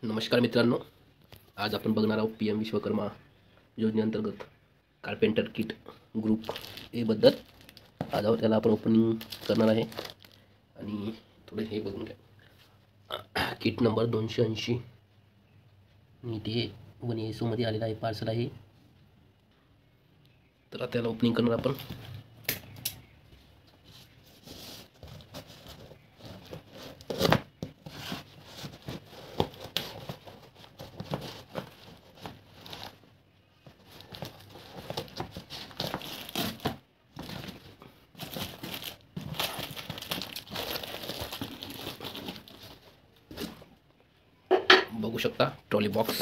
नमस्कार मित्रांनो, आज आपण बघणार आहोत पी एम विश्वकर्मा योजनेअंतर्गत कार्पेंटर किट ग्रुप ए बद्दल. आज त्याला आपण ओपनिंग करणार आहे आणि थोडे हे बघून घ्या. किट नंबर 280 नीट वन एसोमध्ये आलेला आहे, पार्सल आहे. तर त्याला ओपनिंग करणार आपण. बघू शकता ट्रॉली बॉक्स.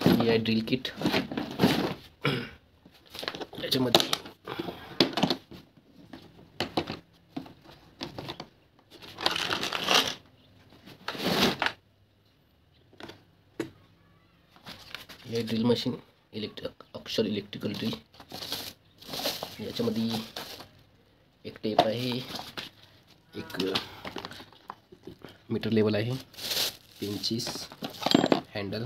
ही आहे ड्रिल किट. याच्यामध्ये हे ड्रिल मशीन अक्षर इलेक्ट्रिकल ड्रिल. याच्यामध्ये एक टेप आहे, एक मीटर लेवल आहे, पिंचेस, हँडल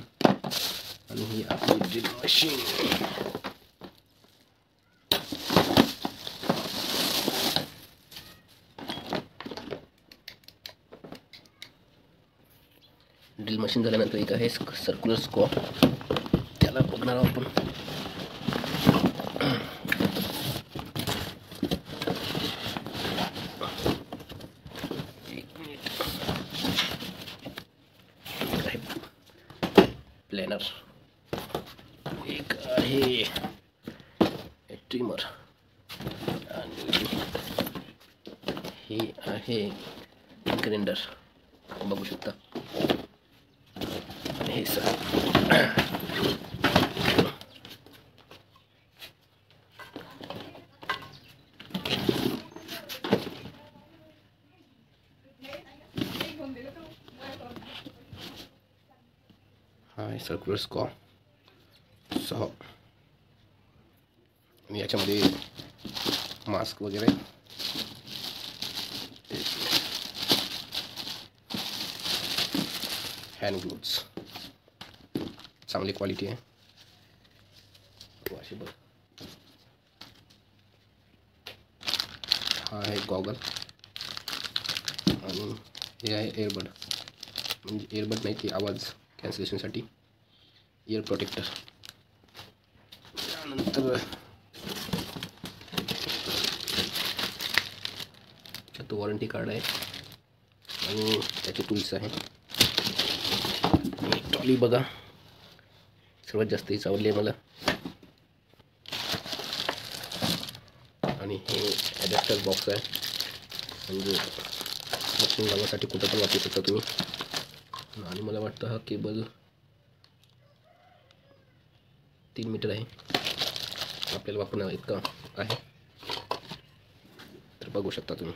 आणि ही आपली ड्रिल मशीन. ड्रिल मशीन झाल्यानंतर एक आहे सर्क्युलर स्कॉ. त्याला बघणार आहोत आपण. एक मिनिट. एक आहे प्लॅनर, एक आहे ट्रिमर आणि हे आहे ग्राइंडर. बघू शकता हे सर. हा आहे सर्क्युलर स्कॉ 6. आणि याच्यामध्ये मास्क वगैरे, हँड ग्लोव्स चांगली क्वालिटी आहे. वॉशेबल. हा आहे गॉगल आणि हे आहे एअरबड, म्हणजे एअरबड नाही ती आवाज कॅन्सलेशनसाठी इयर प्रोटेक्टर. त्यानंतर तो वॉरंटी कार्ड आहे आणि त्याचे टूल्स आहे. ट्रॉली बघा, सर्वात जास्त हीच आवडली आहे मला. आणि हे ॲडॅप्टर बॉक्स आहे, म्हणजे मशीन लावण्यासाठी कुठं पण वापरू शकता तुम्ही. आणि मला वाटतं हा केबल 3 मीटर आहे, आपल्याला वापरण्या इतका आहे. तर बघू शकता तुम्ही.